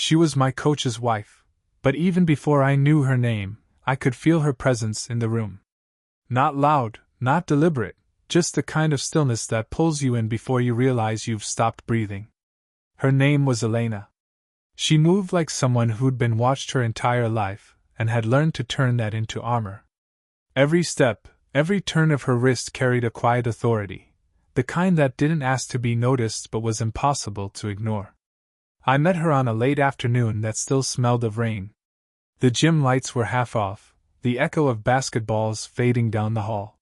She was my coach's wife, but even before I knew her name, I could feel her presence in the room. Not loud, not deliberate, just the kind of stillness that pulls you in before you realize you've stopped breathing. Her name was Elena. She moved like someone who'd been watched her entire life, and had learned to turn that into armor. Every step, every turn of her wrist carried a quiet authority, the kind that didn't ask to be noticed but was impossible to ignore. I met her on a late afternoon that still smelled of rain. The gym lights were half off, the echo of basketballs fading down the hall.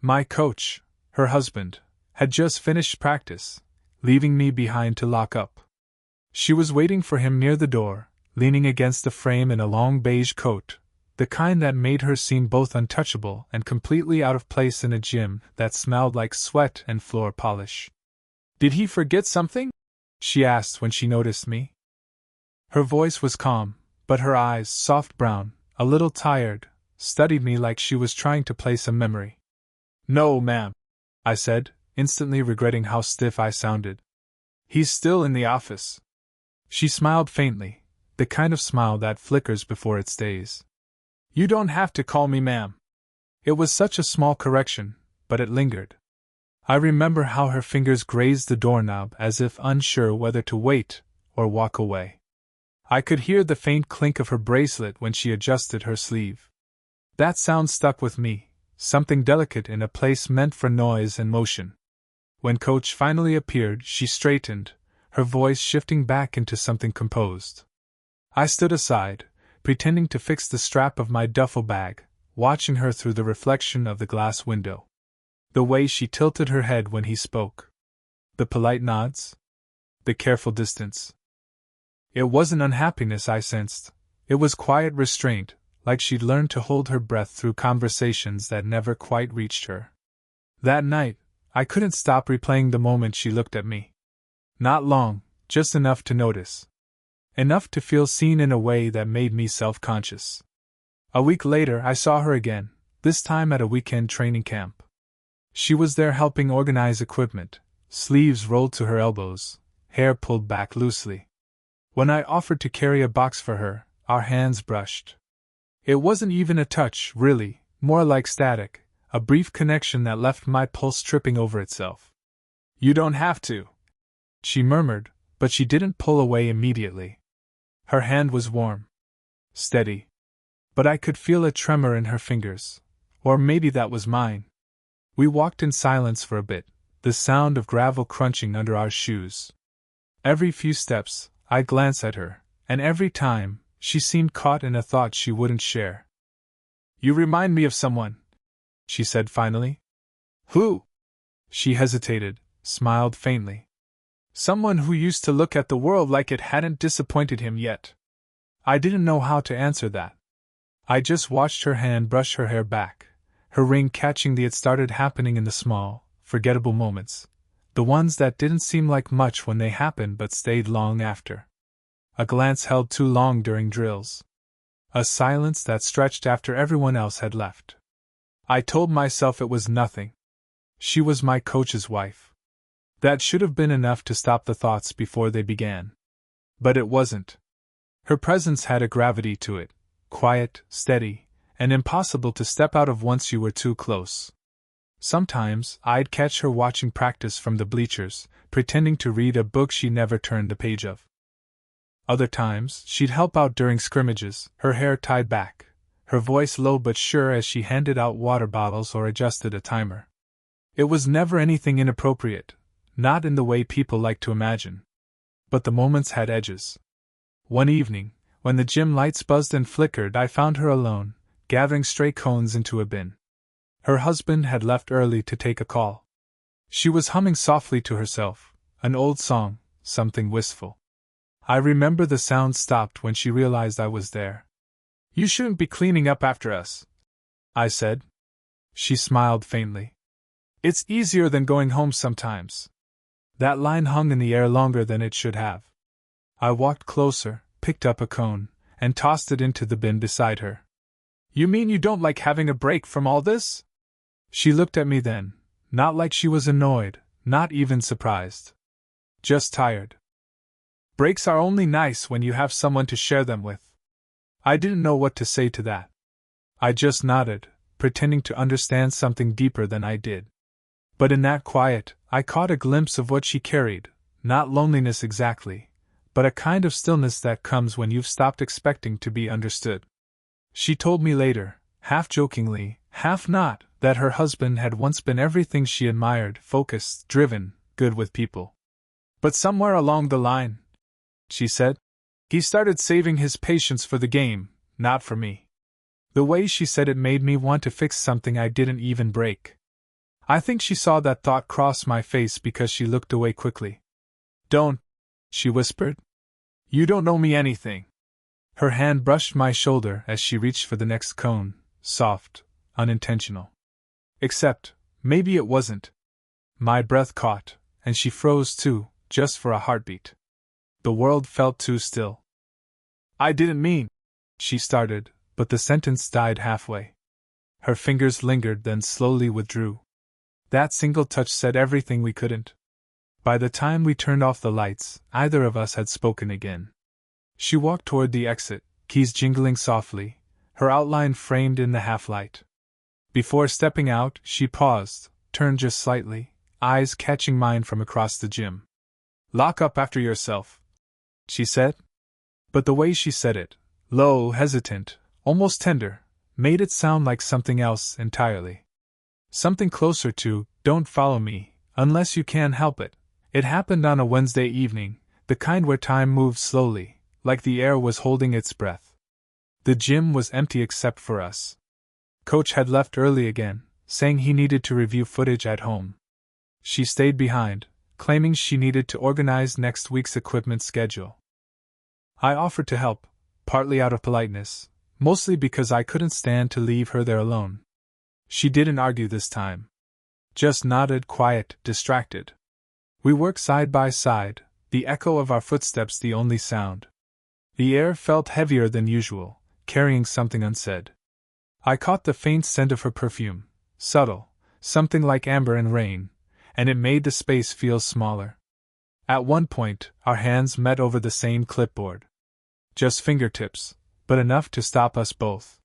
My coach, her husband, had just finished practice, leaving me behind to lock up. She was waiting for him near the door, leaning against the frame in a long beige coat, the kind that made her seem both untouchable and completely out of place in a gym that smelled like sweat and floor polish. "Did he forget something?" she asked when she noticed me. Her voice was calm, but her eyes, soft brown, a little tired, studied me like she was trying to place a memory. "No, ma'am," I said, instantly regretting how stiff I sounded. "He's still in the office." She smiled faintly, the kind of smile that flickers before it stays. "You don't have to call me ma'am." It was such a small correction, but it lingered. I remember how her fingers grazed the doorknob as if unsure whether to wait or walk away. I could hear the faint clink of her bracelet when she adjusted her sleeve. That sound stuck with me, something delicate in a place meant for noise and motion. When Coach finally appeared, she straightened, her voice shifting back into something composed. I stood aside, pretending to fix the strap of my duffel bag, watching her through the reflection of the glass window. The way she tilted her head when he spoke. The polite nods. The careful distance. It wasn't unhappiness I sensed. It was quiet restraint, like she'd learned to hold her breath through conversations that never quite reached her. That night, I couldn't stop replaying the moment she looked at me. Not long, just enough to notice. Enough to feel seen in a way that made me self-conscious. A week later I saw her again, this time at a weekend training camp. She was there helping organize equipment, sleeves rolled to her elbows, hair pulled back loosely. When I offered to carry a box for her, our hands brushed. It wasn't even a touch, really, more like static, a brief connection that left my pulse tripping over itself. "You don't have to," she murmured, but she didn't pull away immediately. Her hand was warm. Steady. But I could feel a tremor in her fingers. Or maybe that was mine. We walked in silence for a bit, the sound of gravel crunching under our shoes. Every few steps, I glanced at her, and every time, she seemed caught in a thought she wouldn't share. "You remind me of someone," she said finally. "Who?" She hesitated, smiled faintly. "Someone who used to look at the world like it hadn't disappointed him yet." I didn't know how to answer that. I just watched her hand brush her hair back, her ring catching the it started happening in the small, forgettable moments, the ones that didn't seem like much when they happened but stayed long after. A glance held too long during drills. A silence that stretched after everyone else had left. I told myself it was nothing. She was my coach's wife. That should have been enough to stop the thoughts before they began. But it wasn't. Her presence had a gravity to it, quiet, steady, and impossible to step out of once you were too close. Sometimes I'd catch her watching practice from the bleachers, pretending to read a book she never turned a page of. Other times, she'd help out during scrimmages, her hair tied back, her voice low but sure as she handed out water bottles or adjusted a timer. It was never anything inappropriate, not in the way people like to imagine. But the moments had edges. One evening, when the gym lights buzzed and flickered, I found her alone, gathering stray cones into a bin. Her husband had left early to take a call. She was humming softly to herself, an old song, something wistful. I remember the sound stopped when she realized I was there. "You shouldn't be cleaning up after us," I said. She smiled faintly. "It's easier than going home sometimes." That line hung in the air longer than it should have. I walked closer, picked up a cone, and tossed it into the bin beside her. "You mean you don't like having a break from all this?" She looked at me then, not like she was annoyed, not even surprised. Just tired. Breaks are only nice when you have someone to share them with. I didn't know what to say to that. I just nodded, pretending to understand something deeper than I did. But in that quiet, I caught a glimpse of what she carried, not loneliness exactly, but a kind of stillness that comes when you've stopped expecting to be understood. She told me later, half jokingly, half not, that her husband had once been everything she admired, focused, driven, good with people. But somewhere along the line, she said, he started saving his patience for the game, not for me. The way she said it made me want to fix something I didn't even break. I think she saw that thought cross my face because she looked away quickly. Don't, she whispered. You don't know me anything. Her hand brushed my shoulder as she reached for the next cone, soft, unintentional. Except, maybe it wasn't. My breath caught, and she froze too, just for a heartbeat. The world felt too still. I didn't mean, she started, but the sentence died halfway. Her fingers lingered, then slowly withdrew. That single touch said everything we couldn't. By the time we turned off the lights, either of us had spoken again. She walked toward the exit, keys jingling softly, her outline framed in the half-light. Before stepping out, she paused, turned just slightly, eyes catching mine from across the gym. Lock up after yourself, she said. But the way she said it, low, hesitant, almost tender, made it sound like something else entirely. Something closer to, don't follow me, unless you can help it. It happened on a Wednesday evening, the kind where time moved slowly, like the air was holding its breath. The gym was empty except for us. Coach had left early again, saying he needed to review footage at home. She stayed behind, claiming she needed to organize next week's equipment schedule. I offered to help, partly out of politeness, mostly because I couldn't stand to leave her there alone. She didn't argue this time. Just nodded, quiet, distracted. We worked side by side, the echo of our footsteps the only sound. The air felt heavier than usual, carrying something unsaid. I caught the faint scent of her perfume, subtle, something like amber and rain, and it made the space feel smaller. At one point, our hands met over the same clipboard. Just fingertips, but enough to stop us both.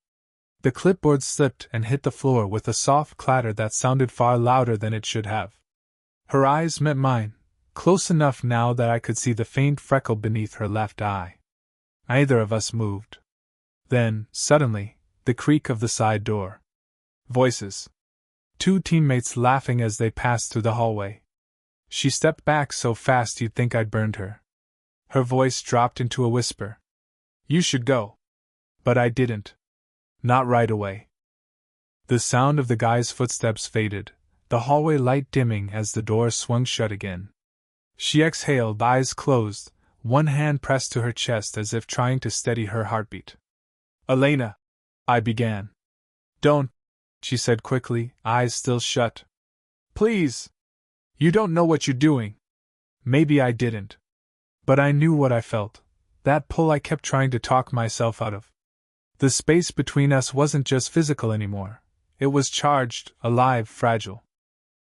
The clipboard slipped and hit the floor with a soft clatter that sounded far louder than it should have. Her eyes met mine, close enough now that I could see the faint freckle beneath her left eye. Neither of us moved. Then, suddenly, the creak of the side door. Voices. 2 teammates laughing as they passed through the hallway. She stepped back so fast you'd think I'd burned her. Her voice dropped into a whisper. You should go. But I didn't. Not right away. The sound of the guy's footsteps faded, the hallway light dimming as the door swung shut again. She exhaled, eyes closed, one hand pressed to her chest as if trying to steady her heartbeat. Elena, I began. Don't, she said quickly, eyes still shut. Please. You don't know what you're doing. Maybe I didn't. But I knew what I felt, that pull I kept trying to talk myself out of. The space between us wasn't just physical anymore. It was charged, alive, fragile.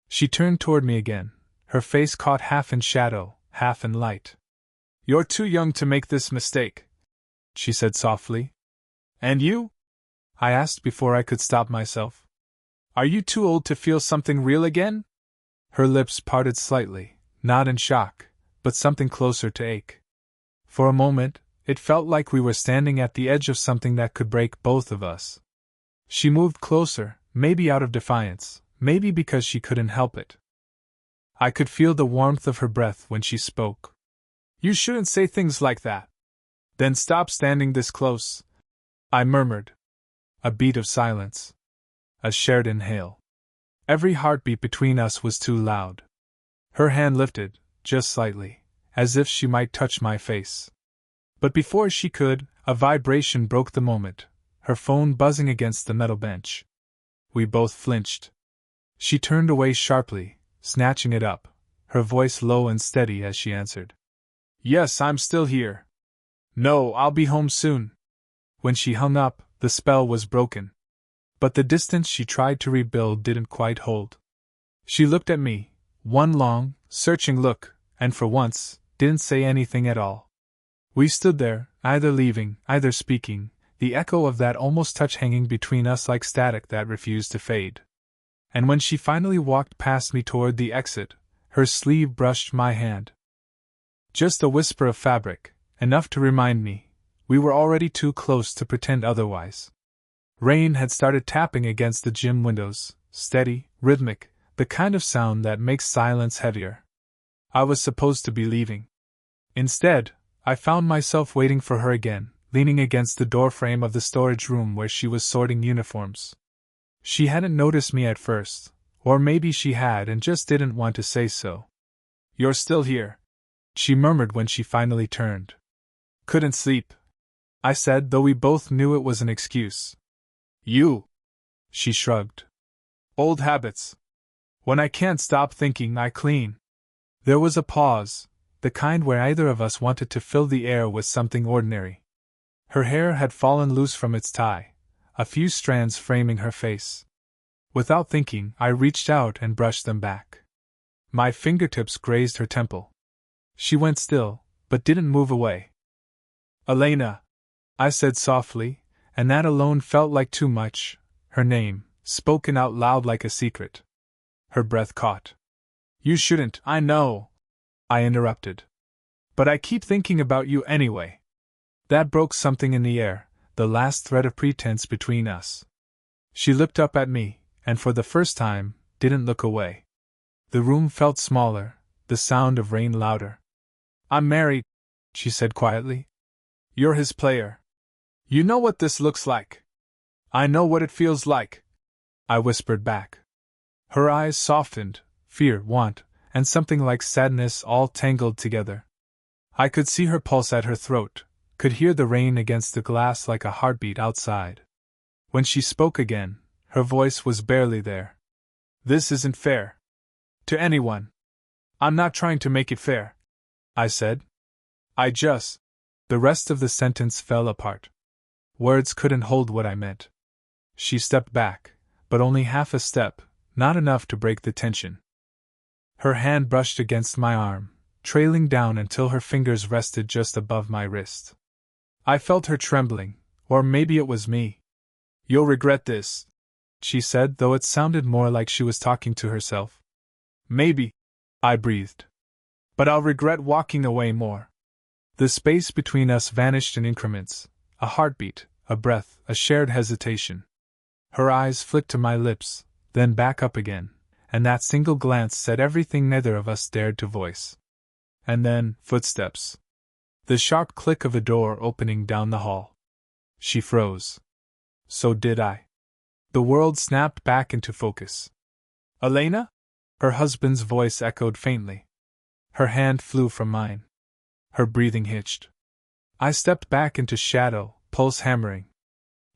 She turned toward me again, her face caught half in shadow, half in light. You're too young to make this mistake, she said softly. And you? I asked before I could stop myself. Are you too old to feel something real again? Her lips parted slightly, not in shock, but something closer to ache. For a moment, it felt like we were standing at the edge of something that could break both of us. She moved closer, maybe out of defiance, maybe because she couldn't help it. I could feel the warmth of her breath when she spoke. You shouldn't say things like that. Then stop standing this close, I murmured. A beat of silence. A shared inhale. Every heartbeat between us was too loud. Her hand lifted, just slightly, as if she might touch my face. But before she could, a vibration broke the moment, her phone buzzing against the metal bench. We both flinched. She turned away sharply, snatching it up, her voice low and steady as she answered. Yes, I'm still here. No, I'll be home soon. When she hung up, the spell was broken. But the distance she tried to rebuild didn't quite hold. She looked at me, one long, searching look, and for once, didn't say anything at all. We stood there, either leaving, either speaking, the echo of that almost touch hanging between us like static that refused to fade. And when she finally walked past me toward the exit, her sleeve brushed my hand. Just a whisper of fabric, enough to remind me we were already too close to pretend otherwise. Rain had started tapping against the gym windows, steady, rhythmic, the kind of sound that makes silence heavier. I was supposed to be leaving. Instead, I found myself waiting for her again, leaning against the doorframe of the storage room where she was sorting uniforms. She hadn't noticed me at first, or maybe she had and just didn't want to say so. "You're still here," she murmured when she finally turned. "Couldn't sleep," I said, though we both knew it was an excuse. "You?" she shrugged. "Old habits. When I can't stop thinking, I clean." There was a pause, the kind where either of us wanted to fill the air with something ordinary. Her hair had fallen loose from its tie, a few strands framing her face. Without thinking, I reached out and brushed them back. My fingertips grazed her temple. She went still, but didn't move away. "Elena," I said softly, and that alone felt like too much, her name, spoken out loud like a secret. Her breath caught. "You shouldn't, I know," I interrupted. "But I keep thinking about you anyway." That broke something in the air, the last thread of pretense between us. She looked up at me, and for the first time, didn't look away. The room felt smaller, the sound of rain louder. "I'm married," she said quietly. "You're his player. You know what this looks like." "I know what it feels like," I whispered back. Her eyes softened, fear, want, and something like sadness all tangled together. I could see her pulse at her throat, could hear the rain against the glass like a heartbeat outside. When she spoke again, her voice was barely there. "This isn't fair. To anyone. I'm not trying to make it fair," I said. "I just—" The rest of the sentence fell apart. Words couldn't hold what I meant. She stepped back, but only half a step, not enough to break the tension. Her hand brushed against my arm, trailing down until her fingers rested just above my wrist. I felt her trembling, or maybe it was me. "You'll regret this," she said, though it sounded more like she was talking to herself. "Maybe," I breathed. "But I'll regret walking away more." The space between us vanished in increments, a heartbeat, a breath, a shared hesitation. Her eyes flicked to my lips, then back up again, and that single glance said everything neither of us dared to voice. And then, footsteps. The sharp click of a door opening down the hall. She froze. So did I. The world snapped back into focus. "Elena?" Her husband's voice echoed faintly. Her hand flew from mine. Her breathing hitched. I stepped back into shadow, pulse hammering.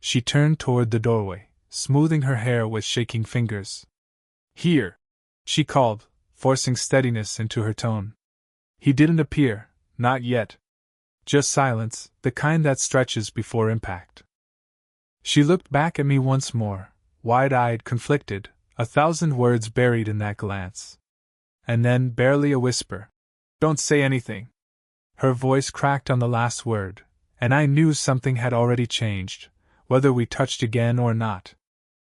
She turned toward the doorway, smoothing her hair with shaking fingers. "Here," she called, forcing steadiness into her tone. He didn't appear, not yet. Just silence, the kind that stretches before impact. She looked back at me once more, wide-eyed, conflicted, 1,000 words buried in that glance. And then, barely a whisper. "Don't say anything." Her voice cracked on the last word, and I knew something had already changed, whether we touched again or not.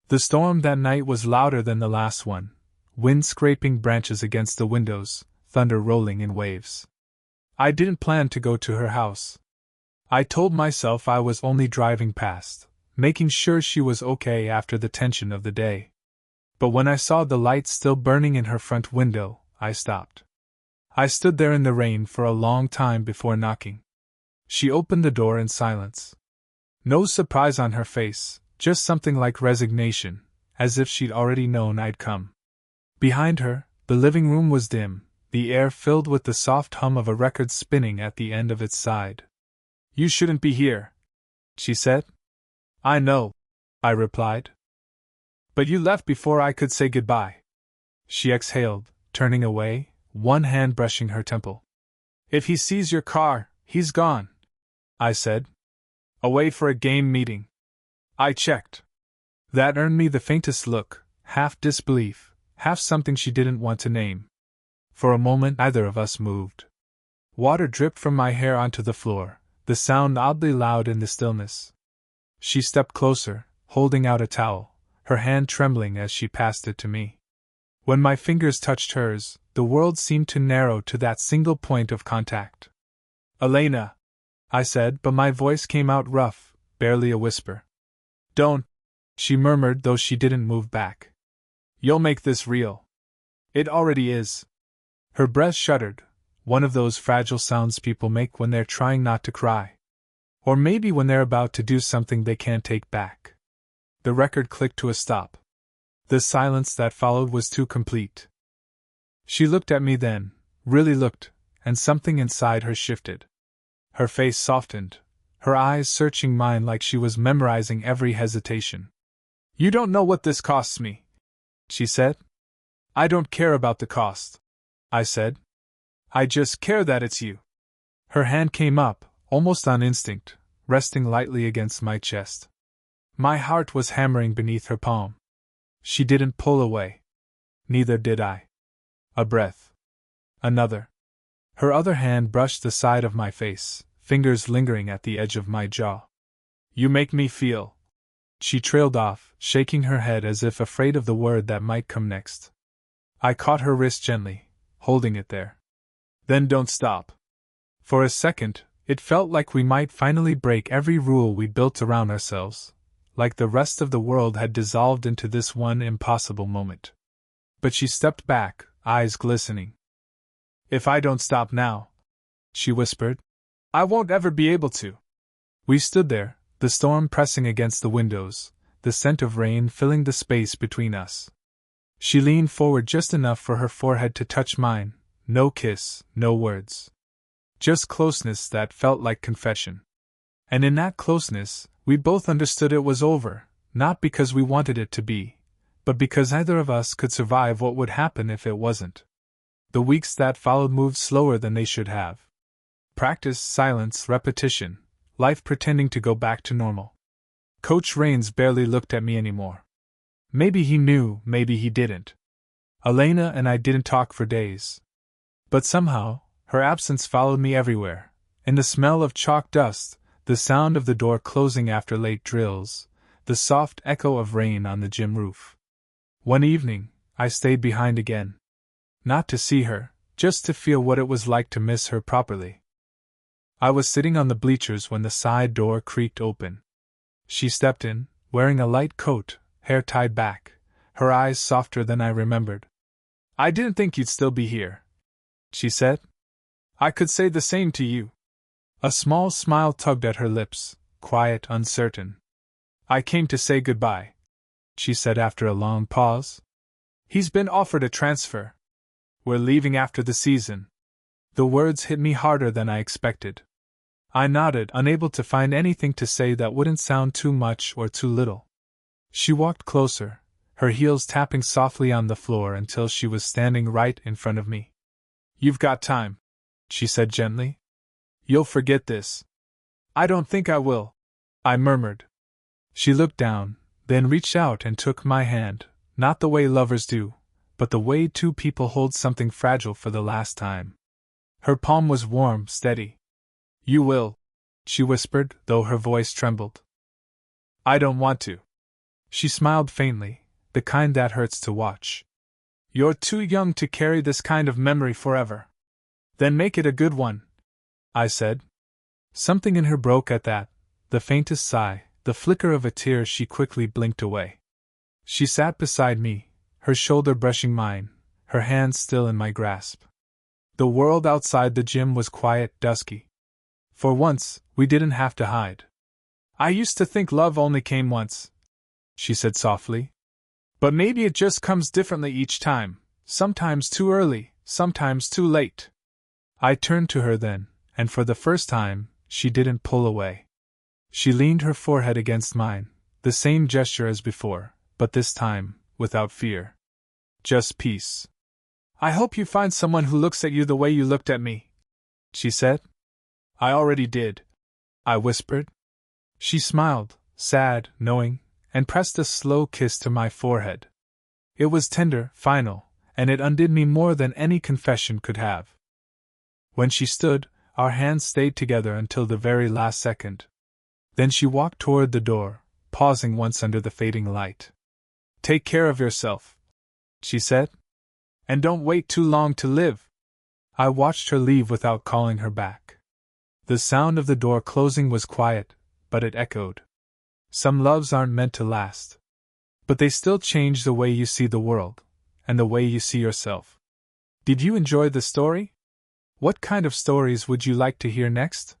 The storm that night was louder than the last one, wind scraping branches against the windows, thunder rolling in waves. I didn't plan to go to her house. I told myself I was only driving past, making sure she was okay after the tension of the day. But when I saw the light still burning in her front window, I stopped. I stood there in the rain for a long time before knocking. She opened the door in silence. No surprise on her face, just something like resignation, as if she'd already known I'd come. Behind her, the living room was dim, the air filled with the soft hum of a record spinning at the end of its side. "You shouldn't be here," she said. "I know," I replied. "But you left before I could say goodbye." She exhaled, turning away, one hand brushing her temple. "If he sees your car, he's gone," I said. "Away for a game meeting." I checked. That earned me the faintest look, half disbelief, half something she didn't want to name. For a moment neither of us moved. Water dripped from my hair onto the floor, the sound oddly loud in the stillness. She stepped closer, holding out a towel, her hand trembling as she passed it to me. When my fingers touched hers, the world seemed to narrow to that single point of contact. "Elena," I said, but my voice came out rough, barely a whisper. "Don't," she murmured, though she didn't move back. "You'll make this real." "It already is." Her breath shuddered, one of those fragile sounds people make when they're trying not to cry. Or maybe when they're about to do something they can't take back. The record clicked to a stop. The silence that followed was too complete. She looked at me then, really looked, and something inside her shifted. Her face softened, her eyes searching mine like she was memorizing every hesitation. "You don't know what this costs me," she said. "I don't care about the cost," I said. "I just care that it's you." Her hand came up, almost on instinct, resting lightly against my chest. My heart was hammering beneath her palm. She didn't pull away. Neither did I. A breath. Another. Her other hand brushed the side of my face, fingers lingering at the edge of my jaw. "You make me feel." She trailed off, shaking her head as if afraid of the word that might come next. I caught her wrist gently, holding it there. "Then don't stop." For a second, it felt like we might finally break every rule we built around ourselves, like the rest of the world had dissolved into this one impossible moment. But she stepped back, eyes glistening. "If I don't stop now," she whispered, "I won't ever be able to." We stood there, the storm pressing against the windows, the scent of rain filling the space between us. She leaned forward just enough for her forehead to touch mine. No kiss, no words. Just closeness that felt like confession. And in that closeness, we both understood it was over, not because we wanted it to be, but because neither of us could survive what would happen if it wasn't. The weeks that followed moved slower than they should have. Practice, silence, repetition, life pretending to go back to normal. Coach Raines barely looked at me anymore. Maybe he knew, maybe he didn't. Elena and I didn't talk for days. But somehow, her absence followed me everywhere, in the smell of chalk dust, the sound of the door closing after late drills, the soft echo of rain on the gym roof. One evening, I stayed behind again. Not to see her, just to feel what it was like to miss her properly. I was sitting on the bleachers when the side door creaked open. She stepped in, wearing a light coat, hair tied back, her eyes softer than I remembered. "I didn't think you'd still be here," she said. "I could say the same to you." A small smile tugged at her lips, quiet, uncertain. "I came to say goodbye," she said after a long pause. "He's been offered a transfer. We're leaving after the season." The words hit me harder than I expected. I nodded, unable to find anything to say that wouldn't sound too much or too little. She walked closer, her heels tapping softly on the floor until she was standing right in front of me. "You've got time," she said gently. "You'll forget this." "I don't think I will," I murmured. She looked down, then reached out and took my hand, not the way lovers do, but the way two people hold something fragile for the last time. Her palm was warm, steady. "You will," she whispered, though her voice trembled. "I don't want to." She smiled faintly, the kind that hurts to watch. "You're too young to carry this kind of memory forever." "Then make it a good one," I said. Something in her broke at that, the faintest sigh, the flicker of a tear. She quickly blinked away. She sat beside me, her shoulder brushing mine, her hand still in my grasp. The world outside the gym was quiet, dusky. For once, we didn't have to hide. "I used to think love only came once," she said softly. "But maybe it just comes differently each time, sometimes too early, sometimes too late." I turned to her then, and for the first time, she didn't pull away. She leaned her forehead against mine, the same gesture as before, but this time, without fear. Just peace. "I hope you find someone who looks at you the way you looked at me," she said. "I already did," I whispered. She smiled, sad, knowing, and pressed a slow kiss to my forehead. It was tender, final, and it undid me more than any confession could have. When she stood, our hands stayed together until the very last second. Then she walked toward the door, pausing once under the fading light. "Take care of yourself," she said. "And don't wait too long to live." I watched her leave without calling her back. The sound of the door closing was quiet, but it echoed. Some loves aren't meant to last. But they still change the way you see the world, and the way you see yourself. Did you enjoy the story? What kind of stories would you like to hear next?